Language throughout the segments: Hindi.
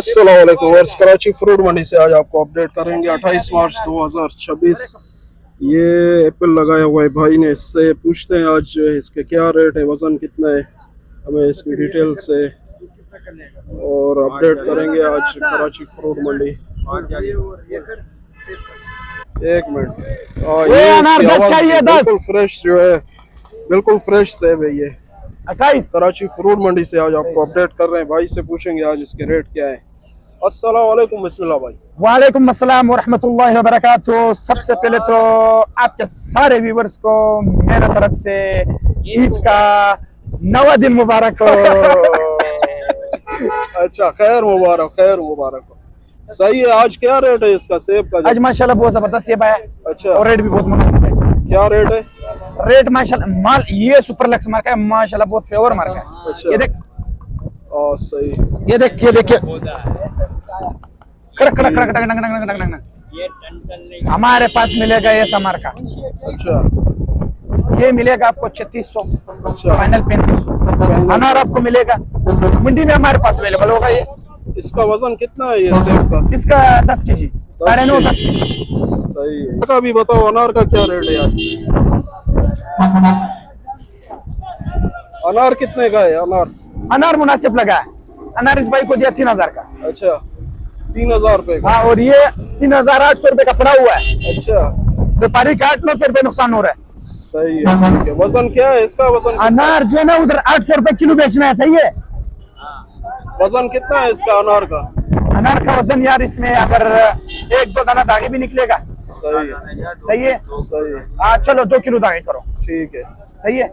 अस्सलाम वालेकुम वर्स, कराची फ्रूट मंडी से आज आपको अपडेट करेंगे 28 मार्च 2026। ये एप्पल लगाया हुआ है भाई ने, इससे पूछते हैं आज इसके क्या रेट है, वजन कितना है, हमें इसकी डिटेल से और अपडेट करेंगे आज कराची फ्रूट मंडी। एक मिनट, ये बिल्कुल फ्रेश जो है, बिल्कुल फ्रेश सेब है ये। 28 कराची फ्रूट मंडी से आज आपको अपडेट कर रहे हैं, भाई से पूछेंगे आज इसके रेट क्या है। अस्सलाम वालेकुम, बिस्मिल्लाह भाई। वालेकुम अस्सलाम वरहमतुल्लाहि वबरकातुहू। सबसे पहले तो आपके सारे व्यूवर्स को मेरे तरफ से ईद का नवा दिन मुबारक हो। अच्छा, खैर मुबारक, खैर मुबारक हो। सही है, आज क्या रेट है इसका सेब का? आज माशाल्लाह बहुत जबरदस्त सेब है। अच्छा, और रेट भी बहुत मुनासिब है। क्या रेट है? रेट माशाल्लाह माल ये सुपर लक्स मार्क है, माशाल्लाह बहुत फेवर मार्क है। अच्छा, ये देख, सही, ये देख, ये देखिए, कड़क कड़क कड़क कड़क कड़क कड़क। हमारे पास मिलेगा ऐसा मार्का। अच्छा, ये मिलेगा आपको 3600, अच्छा, फाइनल 3500। अनार आपको मिलेगा मंडी में, हमारे पास अवेलेबल होगा। ये इसका वजन कितना है ये सेब का? इसका 10 kg, 9.5 10 kg। सही है। का भी बताओ, अनार का क्या रेट है आज? अनार कितने का है? अनार मुनासिब लगा है। अनार इस भाई को दिया 3000 का। अच्छा, 3000 रुपए का। हाँ, और ये 3800 रुपए का पड़ा हुआ है। अच्छा, व्यापारी का 800 रुपए नुकसान हो रहा है। सही है, ठीक है। वजन क्या है इसका? वजन अनार जो है ना उधर 800 रुपए किलो बेचना है। सही है। वजन कितना है इसका अनार का? अनार का वजन यार इसमें अगर 1-2 दाना दागे भी निकलेगा। सही है, सही है, सही है। हाँ चलो 2 किलो दागे करो। ठीक है, सही है।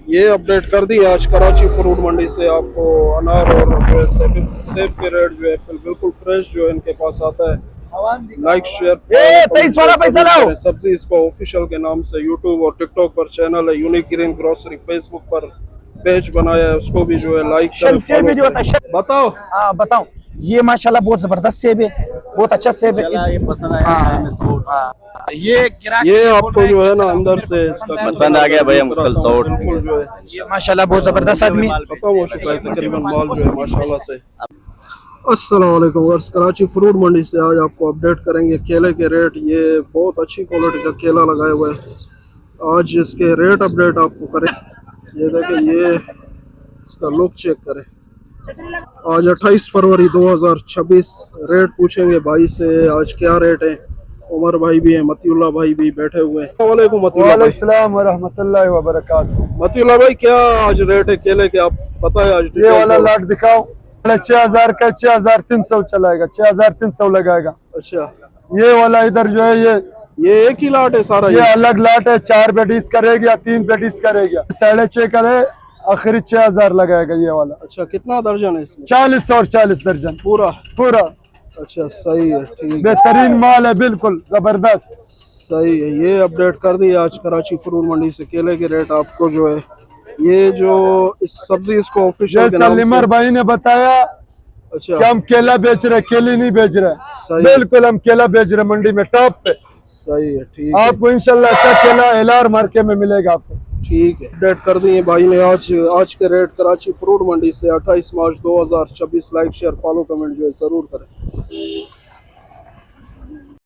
ये अपडेट कर दी आज कराची फ्रूट मंडी से आपको। अनार और जो है सेब के रेट जो है बिल्कुल फ्रेश जो है इनके पास आता है। लाइक शेयर, पैसा लाओ। सब्जी इसको ऑफिशियल के नाम से यूट्यूब और टिकटॉक पर चैनल है। यूनिक ग्रीन ग्रोसरी फेसबुक पर पेज बनाया है, उसको भी जो है लाइक करें। बताओ। हाँ बताओ। ये माशाल्लाह बहुत जबरदस्त सेब है, बहुत अच्छा सेब है। ये पसंद आया। ये आपको जो है ना अंदर से पसंद आ गया भाई, हम कल शॉट। ये माशाल्लाह बहुत जबरदस्त आदमी। खत्म हो चुका है तकरीबन माल जो है माशाल्लाह से। अस्सलाम वालेकुम वर्स, कराची फ्रूट मंडी से आज आपको अपडेट करेंगे केले के रेट। ये बहुत अच्छी क्वालिटी का केला लगाया हुआ है, आज इसके रेट अपडेट आपको करें। ये देखें, ये इसका लुक चेक करें। आज 28 फरवरी 2026। रेट पूछेंगे भाई से आज क्या रेट है। उमर भाई भी है, मतीउल्लाह भाई भी बैठे हुए हैं। वालेकुम वालेकुम रहमतुल्लाहि व बरकातहू। मतीउल्लाह भाई, क्या आज रेट है केले के, आप बताए आज? ये वाला लाट दिखाओ। 6000 का 6300 चलाएगा, 6300 लगाएगा। अच्छा, ये वाला इधर जो है ये एक ही लाट है सारा? ये अलग लाट है, 4 पेटीज करेगा, 3 पेटीज करेगा। 6.5 करे, आखिरी 6000 लगाएगा ये वाला। अच्छा, कितना दर्जन है इसमें? 40 और 40 दर्जन पूरा पूरा। अच्छा, सही है, ठीक, बेहतरीन माल है, बिल्कुल जबरदस्त। सही है। ये अपडेट कर दी आज कराची फ्रूट मंडी से केले के रेट आपको जो है। ये जो इस सब्जी इसको ऑफिशियल के नाम से सलीमर भाई ने बताया। अच्छा, कि हम केला बेच रहे, केली नहीं बेच रहे। बिल्कुल हम केला बेच रहे मंडी में टॉप पे। सही है, ठीक है। आपको इंशाल्लाह अच्छा केला एलआर मार्केट में मिलेगा आपको। ठीक है, अपडेट कर दिए भाई ने आज के रेट कराची फ्रूट मंडी से 28 मार्च 2026। लाइक शेयर फॉलो कमेंट जो है जरूर करें।